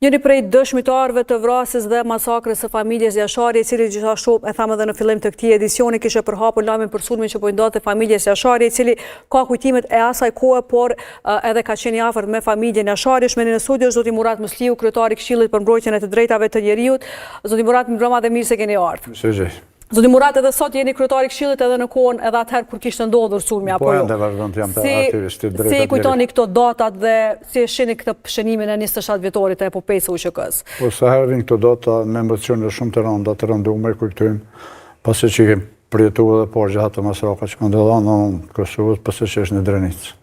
Njëri prej dëshmitarëve të vrasjes dhe masakrës së familjes Jashari, i cili gjithashtu e thamë edhe në fillim të këtij edicioni kishte përhapur lajmin për sulmin që po i ndodhte familjes Jashari, i cili ka kujtimet e asaj kohe, por edhe ka qenë i afërt me familjen Jashari. Shmeni në studio zoti Murat Musliu, kryetari i Këshillit për mbrojtjen e të drejtave të njerëzit. Zoti Murat, mbrëma dhe mirë se keni ardhur. Zoti Murat, edhe sot jeni kryetari i Këshillit edhe në kohën edhe atëherë kur kishte ndodhur sulmi apo jo. Si kujtoni këto datat dhe si e shihni këtë shënimin e 27 vjetorit të epopejës së UÇK-s? Po sa herë këto data me emocione shumë të rënda, të rënduar kujtojmë, pasi që kemi përjetuar edhe por gjatë masraka që kanë ndodhur në Kosovë, pasi që është në Drenicë.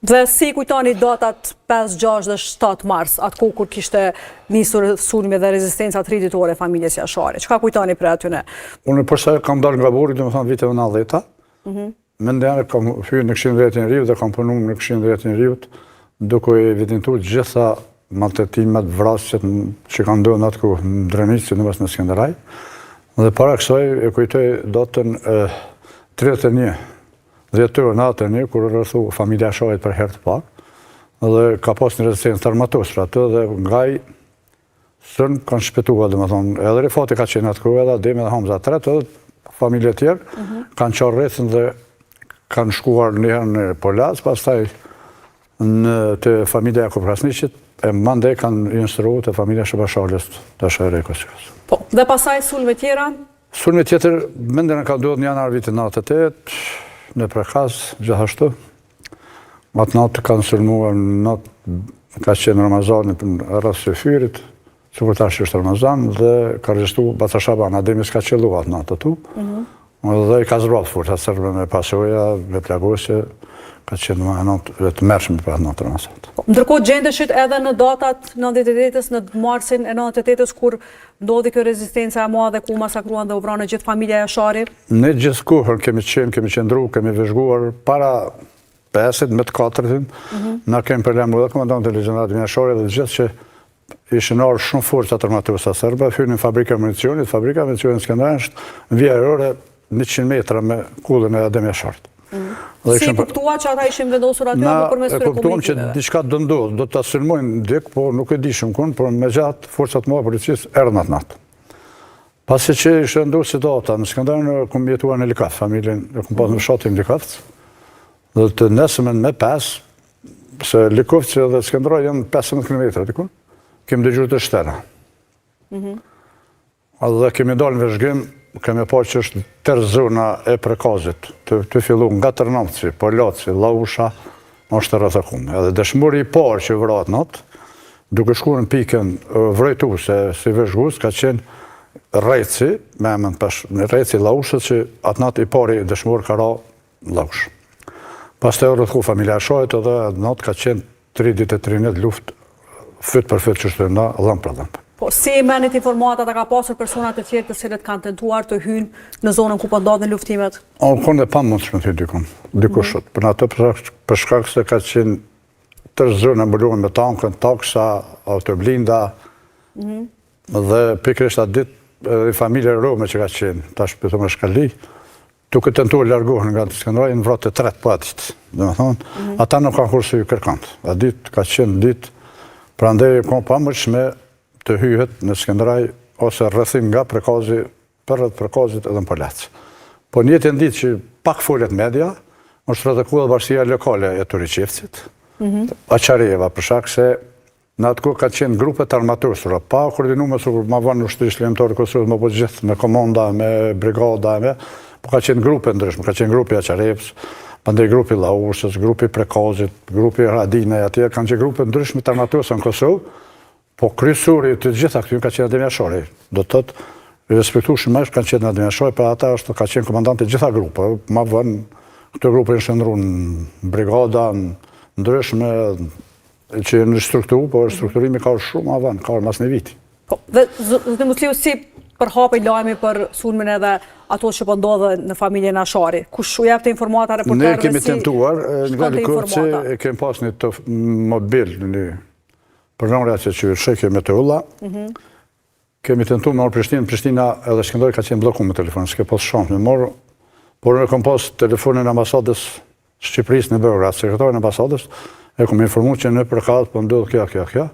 Dhe si kujtoni datat 5, 6 dhe 7 mars, atë kur kishte nisur sulmi dhe rezistenca triditore e familjes Jashari? Çka kujtoni për atyne? Unë përsa kam dalë nga burri, domethënë viteve 90-ta. Mendja kam hyrë në Këshillin e Drejtave të Njerëzit dhe kam punuar në Këshillin e Drejtave të Njerëzit, duke evidentuar gjitha maltretimet, vrasjet që kanë ndodhur atë kohë në Drenicë, në Skënderaj. Dhe para kësaj e kujtoj datën 31 dhjetor natën kur rrethu familja Jasharit për herë të parë, dhe ka pas një rezistencë të armatosur atë dhe ngaj sën kanë shpëtuar, domethënë, edhe Rifati ka qenë atë kohë, edhe Ademi dhe Hamza tretë, edhe familje tjerë kanë qarë rrethën dhe kanë shkuar një herë në Polaz, pastaj në të familja Jakub Krasniqit, e mandej kanë instruuar të familja Shëbashalës të Shëre Kosovës. Po, dhe pastaj sulme tjera? Sulme tjetër, mendjen ka ndodhur në janar vitin 98, në Prekaz, gjithashtu. Atë natë kanë sulmuar, ka qenë Ramazani në rreth së fyrit, që kur tash është Ramazan, dhe ka rezistru Bata Shaban, Ademi s'ka qellu atë natë atu, dhe i ka zbrat furt, atë sërbe me pasoja, me plagosje, ka qenë të mërshme për atë natë Ramazan. Ndërkohë gjendeshit edhe në datat 98-ës, në marsin e 98-ës, kur ndodhi kjo rezistenca e madhe ku masakruan dhe u vranë gjithë familja Jashari? Ne gjithë kohën kemi qendru, kemi vëzhguar para 5-it me të 4-in, na kemi përlemur dhe komandant të legjendarit Jashari dhe gjithë që ishin arë shumë forca armatuese serbe, hynin fabrika municionit, fabrika municionit në Skënderaj është vjerore 100 metra me kullën e Adem Jasharit. Si kuptua që ata ishin vendosur aty apo përmes të komunikimeve? Kuptuam që diçka do ndodh, do ta sulmojnë dik, po nuk e dishim kur, por me gjatë forcat më policisë erdhën atë natë. Pasi që ishte ndodhur situata në Skënderaj, kom jetuar në Likaf, familjen e kom pasur në fshatin Likaf. Dhe të nesëmen me 5, se Likovci dhe Skënderaj janë 15 kilometra diku. Kemi dëgjuar të shtera. Dhe kemi dalë në vëzhgim, kemi parë që është tërë zona e Prekazit, të fillu nga Tërnavci, Polaci, Lausha, është rreth akun. Edhe dëshmori i parë që vrat natë, duke shkuar në pikën vrojtuese si vëzhgues, ka qenë Reci, me emën Reci Laushës, që atë natë i pari dëshmor ka ra Laush. Pastaj u rrethu familja Jasharit edhe atë natë ka qenë 3 ditë e 3 natë luftë fyt për fyt që shtë nga dhëmë për dhëmë. Po, si e menit informatat, a ka pasur personat e tjerë të cilët kanë tentuar të hynë në zonën ku po ndodhin luftimet? Konë dhe pa mund të shme ty dikushët. Për në atë për shkak se ka qenë tërë zonë mbuluar me tankën, taksa, autoblinda, dhe pikërisht atë ditë familje Rome që ka qenë, tash për të më shkalli, duke tentuar largohen nga të Skënderaj, në vratë e tretë po atit. Ata nuk kanë kurse ju kërkantë. A ditë ka qenë ditë, prandaj konë pa mërshme të hyhet në Skënderaj ose rrethim nga Prekazi, përreth Prekazit edhe në Polacë. Po njëtën ditë që pak folet media, është rrethkuar bashkia lokale e Turiqevcit, Aqarjeva, për shkak se në atë kohë ka qenë grupet armatosura, pa koordinuar ma vonë ushtrisë lëmtore Kosovës, më po gjithë me komanda, me brigada, po ka qenë grupe ndryshme, ka qenë grupi Aqarjevës, pandej grupi Laushës, grupi Prekazit, grupi Radine, atje kanë qenë grupe ndryshme të armatosura në Kosovë. Po kryesori të gjitha këtyre ka qenë Adem Jashari. Do të thotë, respektu shumë kanë qenë Adem Jashari, për ata është ka qenë komandant të gjitha grupe. Ma vënë, këto grupe në shëndru në brigada, në ndryshme, që në strukturu, po strukturimi ka shumë ma vënë, ka mas një viti. Dhe zëtë Musliu, si përhapej lajmi për sulmin edhe ato që po ndodhe në familjen Jashari? Kush u jep të informata reporterëve? Ne kemi tentuar, nga Likovci, kemi pas një të mobil, për nëmëra që shëke me të ulla, kemi tentu me orë Prishtinë, Prishtina edhe Skënderaj ka qenë bloku me telefon, s'ke pas shumë me morë, por e kom pas telefonin ambasadës Shqipërisë në Beograd, sekretarin ambasadës, e kom informu që në Prekaz po ndodh kjo.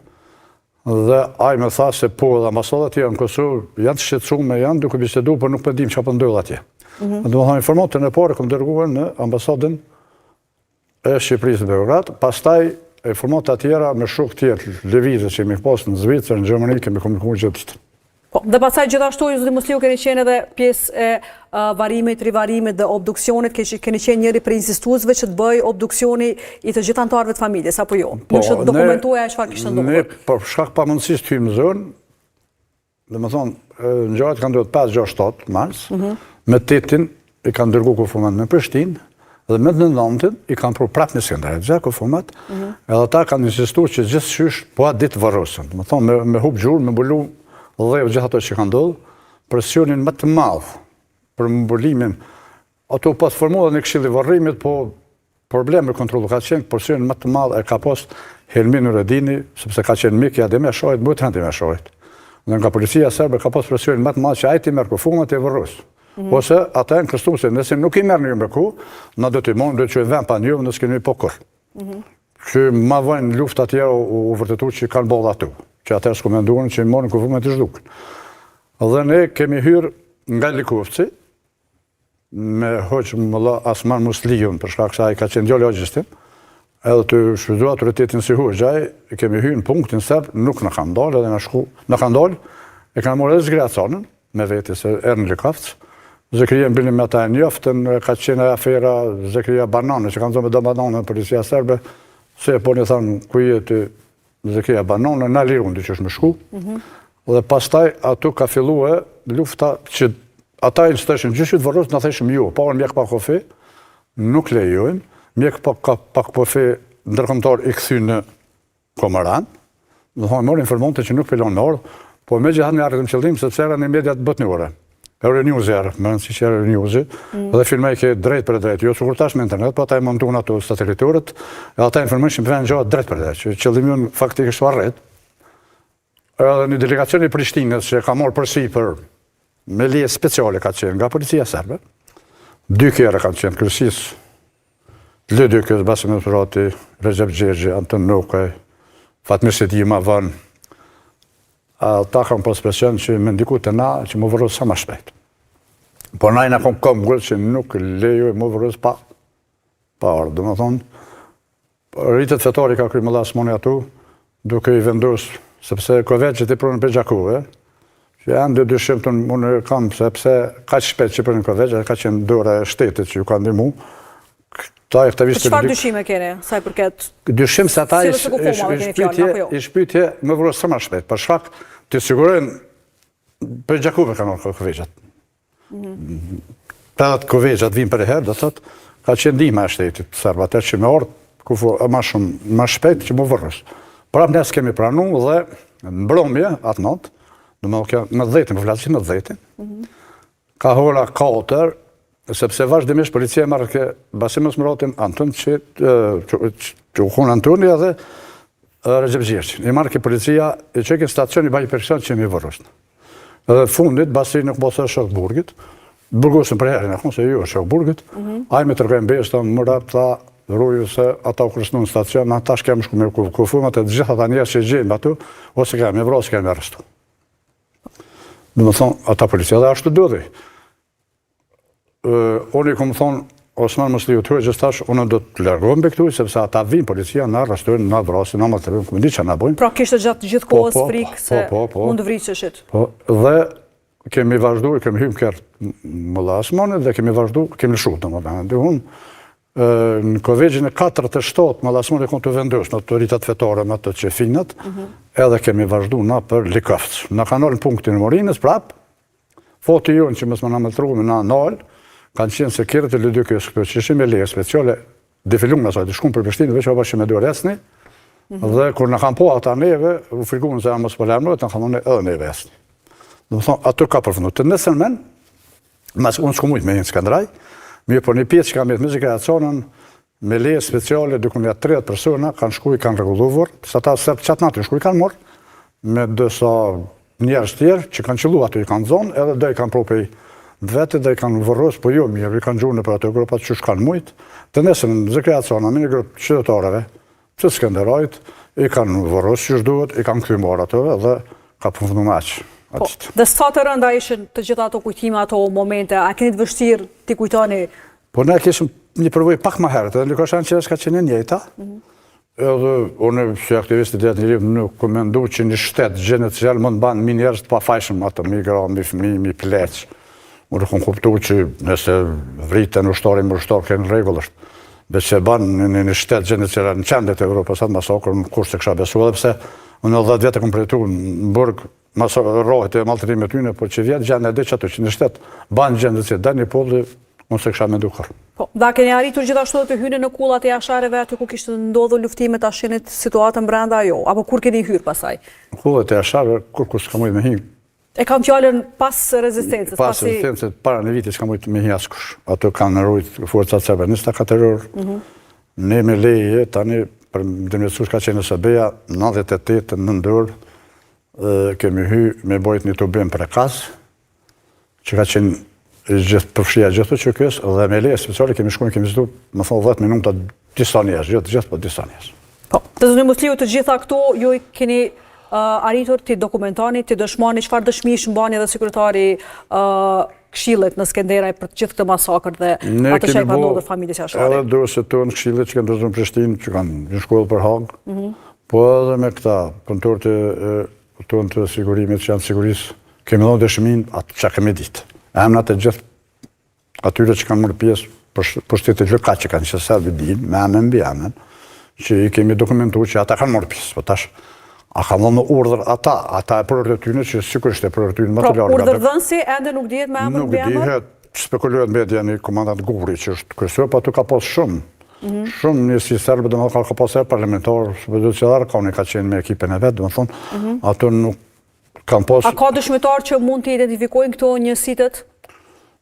Dhe ai më tha se po edhe ambasadat janë në Kosovë janë të shqetësuar janë duke biseduar, por nuk po dim çfarë po ndodh atje. Domethënë informatën e parë kam dërguar në ambasadën e Shqipërisë në Beograd, pastaj informata tjera me shok tjerë lëvizje që kemi pas në Zvicër, në Gjermani, kemi komunikuar gjithë. Po, dhe pasaj gjithashtu, Zoti Musliu, keni qenë edhe pjesë e varimit, rivarimit dhe obduksionit, keni qenë njëri për insistuesve që të bëj obduksioni i të gjithë anëtarëve të familjes, apo jo? Mund që të dokumentuja e çfarë kishte ndodhur. Ne, për shkak pamundësisë të hyjmë në zonë, domethënë, ngjarjet kanë ndodhur 5, 6, 7 mars, me 8-in i kanë dërguar kufimat në Prishtinë, dhe me 9-ën i kanë pru prapë në Skënderaj, kufimat, edhe ata kanë insistuar që gjithçysh po atë ditë varrosen. Domethënë, me hub gjurmë, me mbulu dhe gjithë ato që kanë ndodhur, presionin më të madh për mbulimin, ato pas formuar në Këshilli i Varrimit, po problemi me kontrollu ka qenë, presionin më të madh e ka pas Helmi Nuredini, sepse ka qenë mik i Adem Jashajit, më të Jashajit. Dhe nga policia serbe ka pas presionin më të madh që ai ti merr kufimat e varros. Ose ata janë kështu se nëse nuk i merrni ju me ku, na do të mund të çojë vend pa njëu, ne s'kemi po kur. Që ma vojnë lufta tjera u vërtetuar që kanë bolla aty. Që atër s'komenduan që i morën kufimet të zhdukën. Dhe ne kemi hyrë nga Likovci, me hoqë mëlla Asman Musliun, për shkak se ai ka qenë djalë hoqës tim, edhe të shfrytzuar autoritetin si hoqaj, kemi hyrë në punktin serb, nuk në kanë dalë, edhe në kanë dalë, e kanë morë edhe Zgreacanën, me veti se erë në Likovc, Zekria mbilim me ata e njoftën, ka qenë afera Zekria Banane, që kanë zonë me do banane në policia serbe, se po një thanë ku jetë Zekria Banane, na lirun të që është me shku, dhe pastaj ato ka filluar lufta që ata i stëshin gjyshit varros, në theshim jo, pa mjek pa kofi, nuk lejojnë, mjek pa kofi ndërkombëtar i kthy në Komaran, dhe thonë morë informante që nuk pilon në orë, po me gjithat në arritëm qëllim, sepse era në mediat botnore. Euronews erë, më rëndësi që Euronews, dhe filmaj ke drejt për drejt, jo sigurtash me internet, po ata i montun ato satelitorët, e ata informojnë që më vjen gjatë drejt për drejt, që qëllimi unë faktikisht varret. Edhe një delegacion i Prishtinës që ka marrë përsipër me lije speciale ka qenë nga policia serbe, 2 kere kanë qenë kryesisht, Lëdykës, Basim Efrati, Recep Gjergji, Anton Nokaj, Fatmir Sedima Van, ta kam pas presion që me ndiku të na që më vërrës sa ma shpejt. Po na i na kom gullë që nuk lejoj më vërrës pa ardhë. Dhe më thonë, rritet fetari ka kry më lasë moni atu, duke i vendosë, sepse koveq që ti prunë për Gjakove, që janë dhe dyshim të unë kam, sepse ka që shpejt që prunë koveq, ka qenë dore shtetit që ju ka ndimu. Çfarë dyshime kene, saj përket? Dyshim se ata i shpytje më vërës sa ma shpejt, për shkak të sigurojnë për Gjakove ka nërë koveqat. Për atë koveqat vinë për e herë, dhe thot, ka qenë ndihma e shtetit serb, atër që me orë ma shpejt që më vërës. Prap nes kemi pranu dhe në mbromje atë natë, në 10-in, për flasë në 10-in, ka hora 4, sepse vazhdimisht policia marrë ke Basimës Muratin Anton që u konë Antonia dhe Recep Gjergji. I marrë ke policia i qekin stacion i bajë person që mi vërrosnë. Edhe fundit, basi nuk bësë Shokburgit, burgosën për herin e konë se ju e Shokburgit, a i me tërgojnë beshtë, më rap tha rruju se ata u kërësnu në stacion, ata shkem shku me kufumat e gjitha ta njerës që gjenë atu, ose kemi vrasë, kemi arrestu. Dhe më thonë, ata policia dhe ashtu dodhi. Unë i këmë thonë, Osman Musliu të hërë tash, unë do të largohem be këtu, sepse ata vinë policia, na arrestojnë, na vrasin, na maltretojnë, këmë di që na bojnë. Pra kishtë gjatë gjithë kohës frikë se mund të vriqëshit. Dhe kemi vazhdu, kemi hymë kërë mëlla Asmanit dhe kemi vazhdu, kemi lëshutë në më bënë. Dhe unë, në kovegjin e 4-7, mëlla Asmanit konë të vendosë në autoritat fetare me të qefinat, edhe kemi vazhdu na për Likovc. Na kanë orë në punktin e Morinës, prap, foti jonë që mësë më na mëlltrume na nalë, kanë qenë se kjerët e Lëdykës që ishim e leje speciale, defilum në sajtë, shkumë për Prishtinë, veç o bashkë me do resni, dhe kur në kam po ata neve, u frikunë se janë mos përlemrojt, në kam edhe neve esni. Dhe më thonë, ato ka përfundu. Të nësën men, unë s'ku mujtë me jenë Skënderaj, mirë por një pjesë që kam jetë me Zgreacanën, me leje speciale, dukun ja 30 persona, kanë shkuj, kanë regulluar, sa ta sëpë qatë natë shkuj kanë morë, me dësa njerës tjerë që kanë qëllu ato i kanë zonë, edhe dhe i kanë propej vete dhe i kanë vërros, po jo mirë, i kanë gjurë në për ato grupat që shkanë mujtë, të nesën në Zgreacanën, me një grupë qytetarëve, të Skënderajt, I kanë vorosë që shduhet, i kanë këthy marë atëve dhe ka përfundu maqë. Dhe sa të rënda ishën të gjitha ato kujtime, ato momente, a keni të vështirë t'i kujtoni? Po ne kishëm një përvoj pak më herët, edhe Lukashan që ka qenë njëjta, edhe unë si aktivist i dretë njëri nuk komendu që një shtetë gjenet që mund banë mi njerës të pafajshëm ato, mi gra, mi fëmi, mi pleq. Unë kom kuptu që nëse vritën ushtarë, më ushtarë kënë regullësht. Dhe që banë një shtetë gjenet që në qendet e Evropës atë masakrë, në kur se kësha besu, edhe pse unë 10 vjetë kom përjetu në burg rohet e maltërime të tyne, por që vjetë gjenë e dhe që ato që në shtetë banë gjenet që dhe një polë, unë se kësha me dukar. Da keni arritur gjithashtu të hyni në kullat e jashareve aty ku kishtë ndodhur luftimet a shenit situatën brenda jo? Apo kur keni hyrë pasaj? Në kullat e jashareve, kur s'ka mujtë me hinë. E kam fjallën pas rezistencës? Pas rezistencës, para në viti s'ka mujtë me hinë askush. Ato kanë në rujtë forcat serbernista ka terror. Ne me leje, tani, për dëmjetësus ka qenë SB-ja, 98 në ndërë, kemi hy me bojt një tubim prekaz, që ka qenë gjithë përfshia gjithë që kësë, dhe me leje speciale kemi shkujnë, kemi zdu, më thonë 10 minuta disa njerës, gjithë po disa njerës. Po, të zënë Musliu të gjitha këto, ju i keni arritur të dokumentani, të dëshmani, qëfar dëshmi shëmbani dhe sekretari Këshillit në Skenderaj për gjithë këtë masakër dhe atë që e ka ndodhur familjes jashari? Edhe dorëse tonë Këshillit që kanë ndodhur në Prishtinë, që kanë në shkollë për Hagë, po edhe me këta punëtorët e tonë të sigurimit që janë sigurisë, kemi dhënë dëshmin atë që kemi ditë. Emnat e gjithë atyre që kanë marrë pjesë për shtetë gjë ka që kanë që serbi din, me emën mbi emën, që i kemi dokumentuar që ata kanë marrë pjesë, po tash a kanë dhënë urdhër ata e përërët e tyne që sigurisht e përërët tyne material. Urdhër dhënësi ende nuk dihet me emër mbi emër? Nuk dihet, spekulohet media një komandant Guri që është kryesor, po aty ka pas shumë. Shumë njësi serbë dhe më ka pas parlamentar, qëllarë, ka unë ka qenë me ekipin e vetë, dhe më thonë, ato nuk kanë pas... A ka dëshmitar që mund të identifikojnë këto njësitet?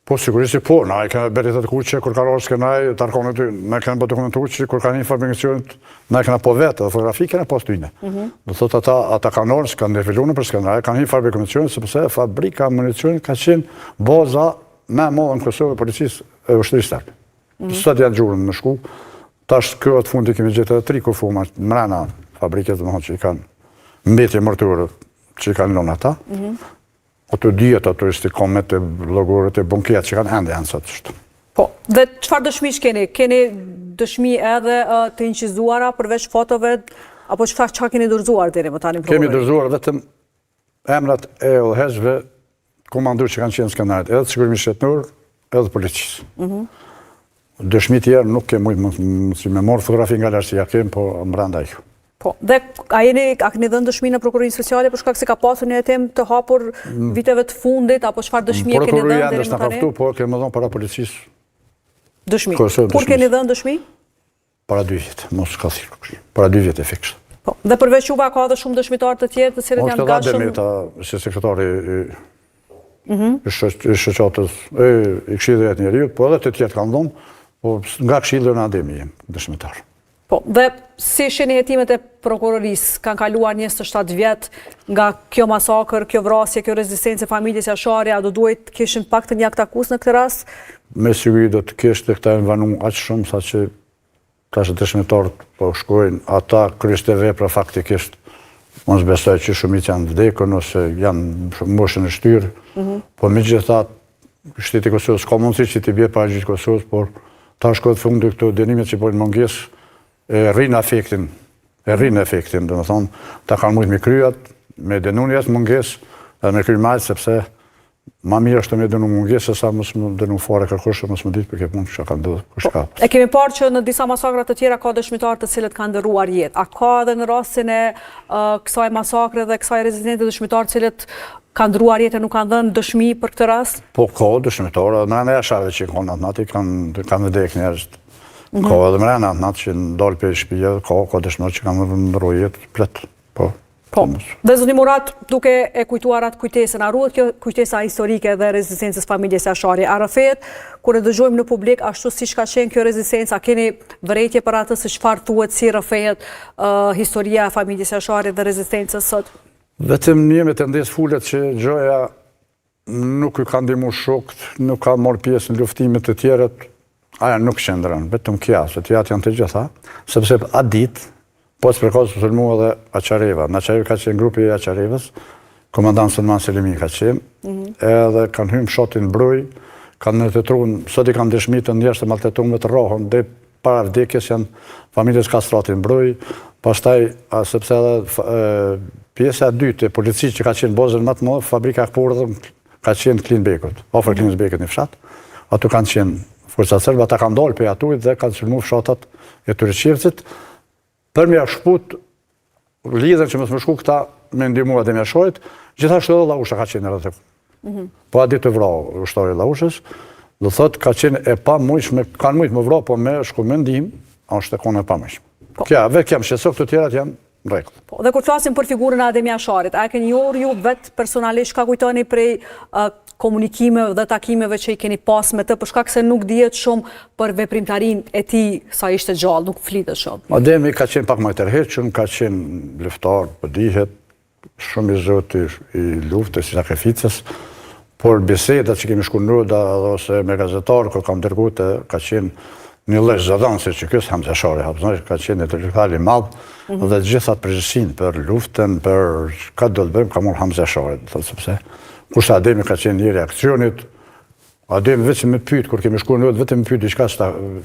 Po, sigurisht që po, na i kene beritet kuqe, kur ka rrës kënaj, tarkonë ty, na i kene po dokumentu që kur ka një fabrikacionit, na i kene po vetë, dhe fotografi kene pas tyne. Dhe thot ata kanë orës, kanë defilunë për Skenderaj, kanë një fabrikacionit, sepse fabrika municionit ka qenë baza me modhe në Kosovë e policisë e ushtërisë serbë. Sot janë gjurën në shku, tash kjo atë fundi kemi gjithë edhe 3 kufuma mrena fabriket, dhe që i kanë mbetje mërturë që i kanë lonë ata. Ato dijet, ato istikomet e logorët e bunket që kanë ende janë sot shtë. Po, dhe qëfar dëshmi që keni? Keni dëshmi edhe të inqizuara përveç fotove, apo qëfar që keni dërzuar deri më tani? Kemi dërzuar vetëm emrat e OLH-ve, komandur që kanë qenë Skenderajt, edhe sigurimi shtetënor, edhe policisë. Dëshmi tjerë nuk kemë mujtë me morë fotografi nga lartësia kemë, po mbranda ju. Po, dhe a keni dhënë dëshmi në Prokurorinë Speciale për shkak se ka pasur një temë të hapur viteve të fundit, apo çfarë dëshmi e keni dhënë deri më tani? Prokuroria ndështë në po kemi dhënë para policisë. Dëshmi. Kur keni dhënë dëshmi? Para 2 vjetë, mos ka thirrë kështu. Para 2 vjetë e fikse. Po, dhe përveç juve ka edhe shumë dëshmitarë të tjerë të cilët janë gatshëm. Është Demeta, si sekretari i shoqatës i Këshillit të Njeriut, po edhe të tjerë kanë dhënë, po nga Këshilli në Ademi jemi dëshmitar. Po, dhe si sheni hetimet e prokurorisë, kanë kaluar 27 vjetë nga kjo masakër, kjo vrasje, kjo rezistencë e familjes jashari, a do duhet kishin pak të një aktakus në këtë rast? Me siguri do të kishte këta e vanu aqë shumë, sa që tash dëshmitarët po shkojnë, ata kryshte vepra faktikisht, mos besoj që shumit janë vdekën, ose janë moshën e shtyrë, po me gjithat, shteti Kosovës, ka mundësi që t'i bje para gjithë Kosovës, por ta shkojtë fundi këto denimet që pojnë mungesë, e rrinë efektin, dhe më thonë, ta kanë mujtë me kryat, me denunjes munges, edhe me kryjë majtë, sepse ma mirë është të me denu munges, se sa mësë më denu fare kërkushë, mësë më ditë për ke punë që ka ndodhë, kush ka. E kemi parë që në disa masakrat të tjera ka dëshmitarë të cilët kanë ndërruar jetë. A ka edhe në rastin e kësaj masakre dhe kësaj rezidentë dëshmitarë të cilët kanë ndërruar jetë e nuk kanë dhënë dëshmi për këtë rast? Po, ka dëshmitarë, në jasharve që kanë atë natë, kanë vdek njerëz. Ka edhe mrena natë që ndalë për shpija, ka dëshmitarë që kanë ndërruar jetë plët. Po. Dhe zoni Murat, duke e kujtuar atë kujtesën, a ruhet kjo kujtesa historike dhe rezistencës familjes jashari? A rëfet, kur e dëgjojmë në publik, ashtu si ka qenë kjo rezistencë, a keni vërejtje për atë se çfarë thuhet si rëfet historia e familjes jashari dhe rezistencës sot? Vetëm një me tendencë fullet që gjoja nuk i ka ndihmu shokët, nuk ka marrë pjesë në luftimet të tjerët, aja nuk qëndrën, vetëm kja, se të jatë janë të gjitha, sepse atë ditë, Po të përkos të sulmu edhe Aqareva. Në Aqareva ka qenë grupi i Aqarevës, komandant Sulman Selimi ka qenë, edhe kanë hymë shotin Bruj, kanë nëtetruan, sot i kam dëshmi të njerëz të maltretuar të rrohën, dhe para vdekjes janë familjes Kastratin Bruj, pastaj sepse edhe pjesa e dytë e policisë që ka qenë bozën më të madhe, fabrika Kpurdhën ka qenë Klinbekut, afër Klinbekut në fshat. Atu kanë qenë forca serbe, ata kanë dalë për atuj dhe kanë sulmuar fshatat e Turqevcit për me shkput lidhen që mos më shku këta me ndihmua dhe me shojt, gjithashtu edhe Llausha ka qenë rreth. Po a ditë të vrau ushtari Llaushës, do thotë ka qenë e pamujshme, kanë mujt më vrau, po me shku me ndihmë, është e konë e pamujshme. Kja, vetë kem shqetëso, këto tjerat janë në rregull. Po, dhe kur flasim për figurën e Ademi Asharit, a keni njohur ju vetë personalisht, ka kujtoni prej komunikimeve dhe takimeve që i keni pas me të, për shkak se nuk dihet shumë për veprimtarinë e tij sa ishte gjallë, nuk flitet shumë. Ademi ka qenë pak më i tërhequr, ka qenë luftar, po dihet, shumë i zoti i luftës, i sakrificës, por bisedat që kemi shkuar ose me gazetarë, kur kam dërguar, ka qenë një lloj zëdhënësi që ky Hamza Ashari ka qenë intelektual i madh dhe gjithat përgjegjësinë për luftën, për çka do të bëjmë, ka marrë Hamza Ashari, sepse kurse Ademi ka qenë njëri i aksionit, Ademi vetëm me pyet kur kemi shkuar vetëm me pyet diçka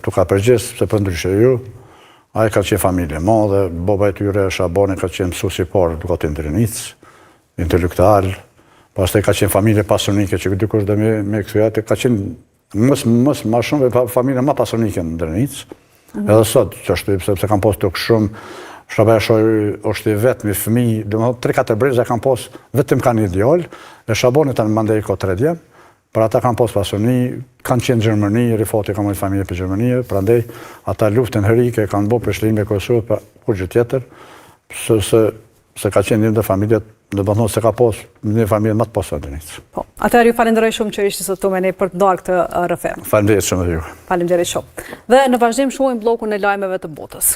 tu ka përgjigj se për ndryshe ju. Ai ka qenë familje e madhe, baba e tyre Shabani ka qenë mësues i parë duke Drenic, intelektual, pastaj ka qenë familje pasonike që dikush do me kthyer, ka qenë më shumë familja më pasonike në Drenic. Edhe sot që është sepse kanë pas tok shumë, Shabaj është i vetmi fëmijë, domethënë 3-4 breza kanë pas vetëm kanë ideal, e Shabani tani mandej ka 3 djem. Për ata kanë pas pasoni, kanë qenë në Gjermani, Rifati ka marrë familje për Gjermani, prandaj ata luftën herike kanë bërë për shlime Kosovë për kur gjë tjetër, se ka qenë një familje, do të thonë se ka pas një familje më të pasardhënisë. Po, atëherë ju falenderoj shumë që ishte sot këtu me ne për të ndarë këtë RFM. Faleminderit shumë ju. Faleminderit shumë. Dhe në vazhdim shohim bllokun e lajmeve të botës.